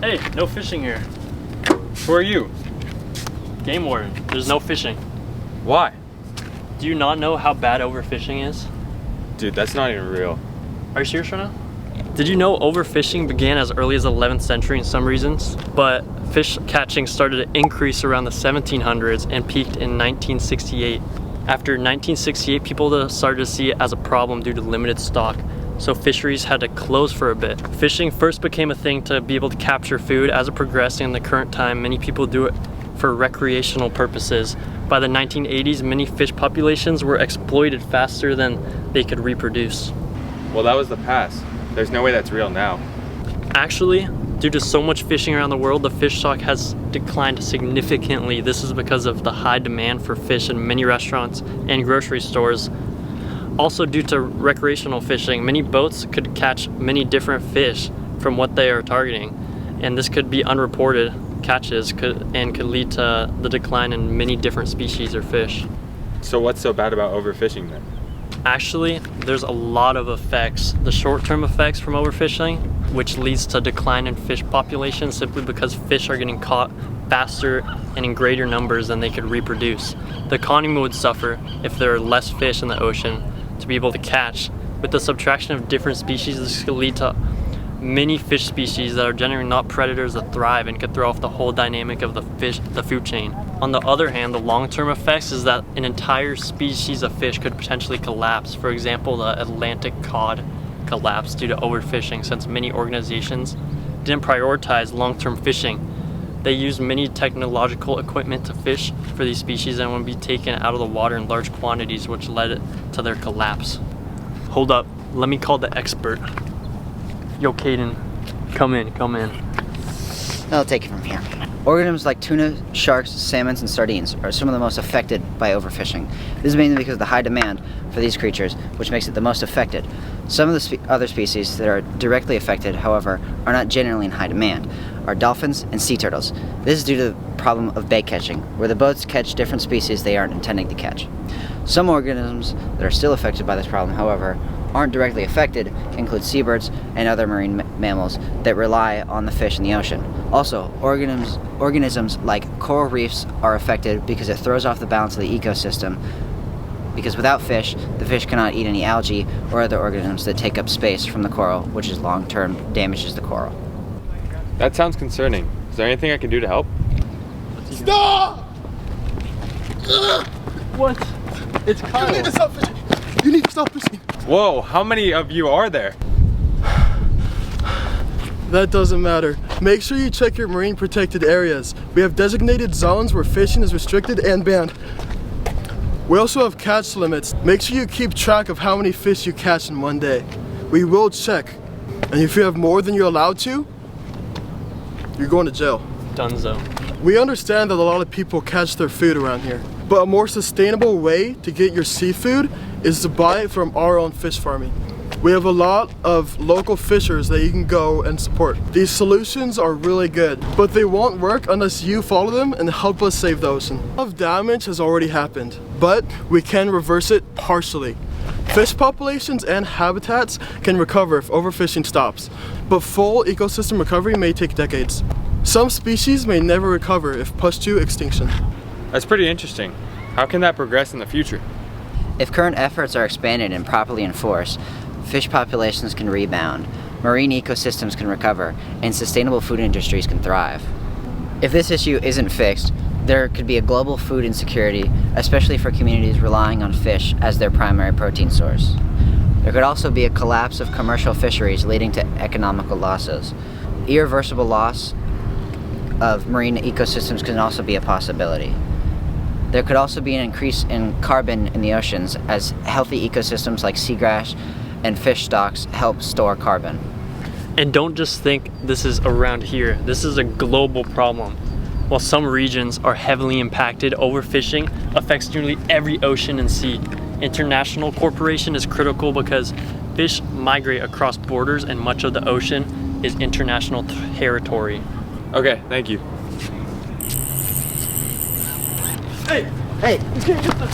Hey, no fishing here. Who are you? Game warden. There's no fishing. Why? Do you not know how bad overfishing is? Dude, that's not even real. Are you serious right now? Did you know overfishing began as early as the 11th century in some regions, but fish catching started to increase around the 1700s and peaked in 1968. After 1968, people started to see it as a problem due to limited stock, so fisheries had to close for a bit. Fishing first became a thing to be able to capture food. As it progressed in the current time, many people do it for recreational purposes. By the 1980s, many fish populations were exploited faster than they could reproduce. Well, that was the past. There's no way that's real now. Actually, due to so much fishing around the world, the fish stock has declined significantly. This is because of the high demand for fish in many restaurants and grocery stores. Also, due to recreational fishing, many boats could catch many different fish from what they are targeting, and this could be unreported catches could lead to the decline in many different species or fish. So what's so bad about overfishing then? Actually, there's a lot of effects. The short-term effects from overfishing, which leads to decline in fish populations simply because fish are getting caught faster and in greater numbers than they could reproduce. The economy would suffer if there are less fish in the ocean to be able to catch. With the subtraction of different species, this could lead to many fish species that are generally not predators that thrive and could throw off the whole dynamic of the food chain. On the other hand, the long-term effects is that an entire species of fish could potentially collapse. For example, the Atlantic cod collapsed due to overfishing, since many organizations didn't prioritize long-term fishing. They used many technological equipment to fish for these species and would be taken out of the water in large quantities, which led to their collapse. Hold up, let me call the expert. Yo, Caden, come in. I'll take it from here. Organisms like tuna, sharks, salmons, and sardines are some of the most affected by overfishing. This is mainly because of the high demand for these creatures, which makes it the most affected. Some of the other species that are directly affected, however, are not generally in high demand, are dolphins and sea turtles. This is due to the problem of bait catching, where the boats catch different species they aren't intending to catch. Some organisms that are still affected by this problem, however, aren't directly affected, include seabirds and other marine mammals that rely on the fish in the ocean. Also, organisms like coral reefs are affected because it throws off the balance of the ecosystem, because without fish, the fish cannot eat any algae or other organisms that take up space from the coral, which is long-term damages the coral. That sounds concerning. Is there anything I can do to help? Stop! What? It's Kyle. You need to stop fishing. You need to stop fishing. Whoa, how many of you are there? That doesn't matter. Make sure you check your marine protected areas. We have designated zones where fishing is restricted and banned. We also have catch limits. Make sure you keep track of how many fish you catch in one day. We will check. And if you have more than you're allowed to, you're going to jail. Dunzo. We understand that a lot of people catch their food around here, but a more sustainable way to get your seafood is to buy it from our own fish farming. We have a lot of local fishers that you can go and support. These solutions are really good, but they won't work unless you follow them and help us save the ocean. A lot of damage has already happened, but we can reverse it partially. Fish populations and habitats can recover if overfishing stops, but full ecosystem recovery may take decades. Some species may never recover if pushed to extinction. That's pretty interesting. How can that progress in the future? If current efforts are expanded and properly enforced, fish populations can rebound, marine ecosystems can recover, and sustainable food industries can thrive. If this issue isn't fixed, there could be a global food insecurity, especially for communities relying on fish as their primary protein source. There could also be a collapse of commercial fisheries leading to economical losses. Irreversible loss of marine ecosystems can also be a possibility. There could also be an increase in carbon in the oceans as healthy ecosystems like seagrass and fish stocks help store carbon. And don't just think this is around here. This is a global problem. While some regions are heavily impacted, overfishing affects nearly every ocean and sea. International cooperation is critical because fish migrate across borders and much of the ocean is international territory. Okay, thank you. Hey, you can't get the